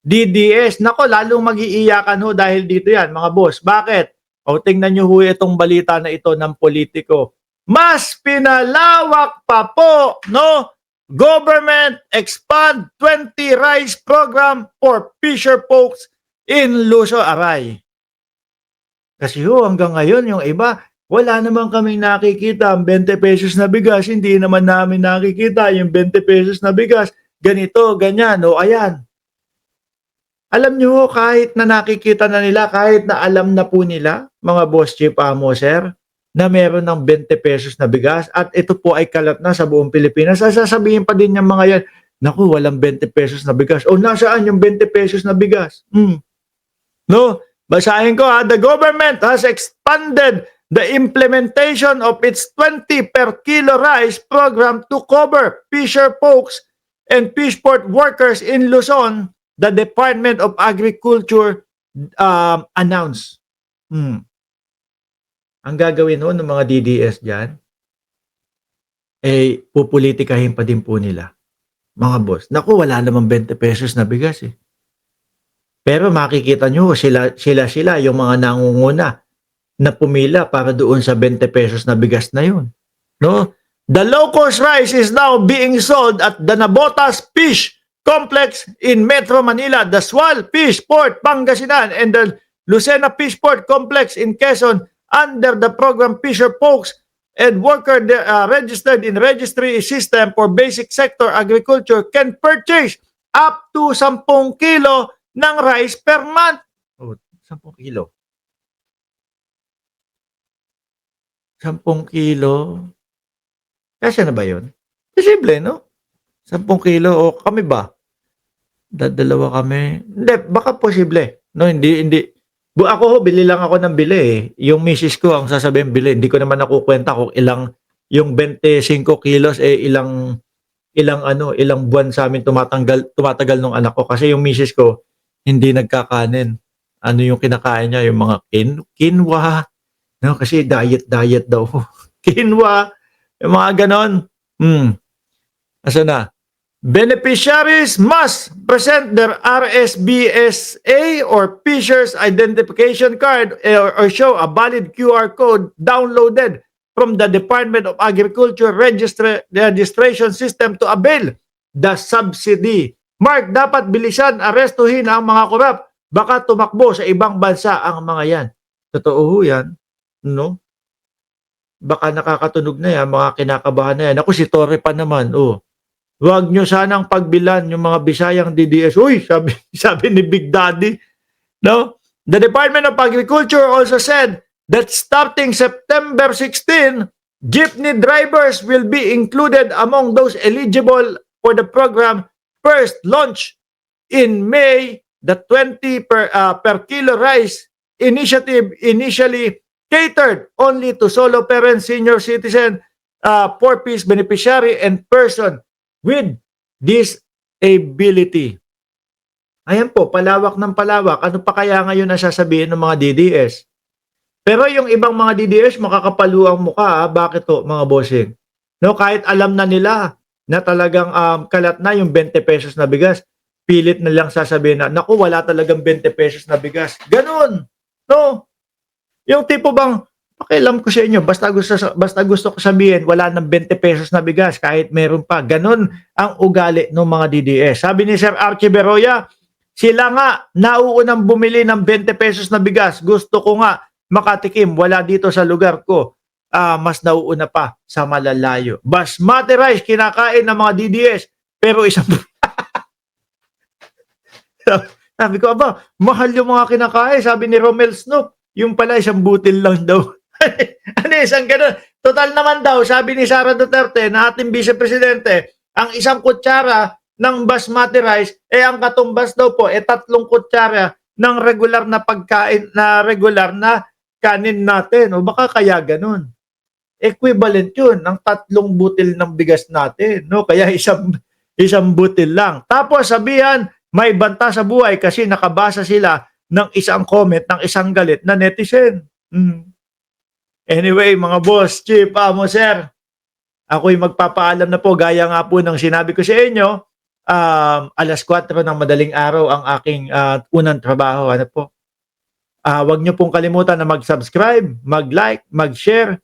DDS. Nako, lalong mag-iiyakan ho dahil dito yan, mga boss. Bakit? O tingnan nyo ho itong balita na ito ng politiko. Mas pinalawak pa po, no? Government expand 20 rice program for fisher folks in Luzon, Aray. Kasi ho, hanggang ngayon, yung iba, wala naman kaming nakikita ang 20 pesos na bigas. Hindi naman namin nakikita yung 20 pesos na bigas. Ganito, ganyan, o ayan. Alam nyo ho, kahit na nakikita na nila, kahit na alam na po nila, mga boss chief amo, sir, na meron ng 20 pesos na bigas at ito po ay kalat na sa buong Pilipinas, sasabihin pa din yung mga yan, naku, walang 20 pesos na bigas. O nasaan yung 20 pesos na bigas? No? Basahin ko ha, the government has expanded the implementation of its 20 per kilo rice program to cover fisher folks and fishport workers in Luzon, the Department of Agriculture announced. Ang gagawin ho ng mga DDS dyan, eh, pupolitikahin pa din po nila. Mga boss, naku, wala namang 20 pesos na bigas eh. Pero makikita nyo, sila yung mga nangunguna na pumila para doon sa 20 pesos na bigas na yun. No? The low-cost rice is now being sold at the Nabotas Fish Complex in Metro Manila, the Swal Fish Port, Pangasinan, and the Lucena Fish Port Complex in Quezon under the program Fisher Folks and worker registered in registry system for basic sector agriculture can purchase up to 10 kilo ng rice per month. Oh, 10 kilo. 10 kilo. Kasi na ba yun? Posible, no? 10 kilo o kami ba? Dalawa kami. Hindi, baka posible. No, hindi. Ako ho, bili lang ako ng bili eh. Yung misis ko ang sasabihin bili. Hindi ko naman nakukwenta kung ilang, yung 25 kilos eh ilang buwan sa amin tumatagal ng anak ko. Kasi yung misis ko, hindi nagkakanin. Ano yung kinakain niya? Yung mga quinoa. No, kasi diet daw. Quinoa. Yung mga ganon. Asa na? Beneficiaries must present their RSBSA or Fisher's Identification Card or show a valid QR code downloaded from the Department of Agriculture Registration System to avail the subsidy. Mark, dapat bilisan, arestuhin ang mga korap. Baka tumakbo sa ibang bansa ang mga yan. Totoo ho yan. No? Baka nakakatunog na yan, mga kinakabahan na yan. Ako si Torre pa naman, Huwag nyo sanang pagbilan yung mga Bisayang DDS. Uy, sabi ni Big Daddy. No? The Department of Agriculture also said that starting September 16, jeepney drivers will be included among those eligible for the program first launch in May. The 20 per kilo rice initiative initially catered only to solo parents, senior citizen, 4-piece beneficiary, and person with disability. Ayan po, palawak ng palawak. Ano pa kaya ngayon ang sasabihin ng mga DDS? Pero yung ibang mga DDS, makakapalu ang mukha. Bakit to, mga bossing? No, kahit alam na nila na talagang kalat na yung 20 pesos na bigas, pilit na lang sasabihin na, naku, wala talagang 20 pesos na bigas. Ganun. No? Yung tipo bang, pakialam ko sa inyo, basta gusto ko sabihin, wala ng 20 pesos na bigas, kahit meron pa. Ganon ang ugali ng mga DDS. Sabi ni Sir Archie Beroya, sila nga, nauunang bumili ng 20 pesos na bigas. Gusto ko nga makatikim, wala dito sa lugar ko. Mas nauuna pa sa malalayo. Basmati rice, kinakain ng mga DDS, pero isang... Sabi ko, aba, mahal yung mga kinakain. Sabi ni Romel Snoop, yung pala isang butil lang daw. Ano isang ganun? Total naman daw, sabi ni Sara Duterte na ating vice-presidente, ang isang kutsara ng basmati rice, ang katumbas daw po, 3 kutsara ng regular na pagkain, na regular na kanin natin. O baka kaya ganun. Equivalent yun ng 3 butil ng bigas natin. No? Kaya isang butil lang. Tapos sabihan, may banta sa buhay kasi nakabasa sila ng isang comment, ng isang galit na netizen. Anyway, mga boss, chief, sir, ako'y magpapaalam na po, gaya nga po ng sinabi ko sa inyo, 4:00 ng madaling araw ang aking, unang trabaho, ano po. 'Wag niyo pong kalimutan na mag-subscribe, mag-like, mag-share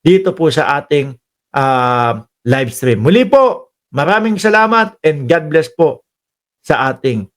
dito po sa ating, live stream. Muli po, maraming salamat and God bless po sa ating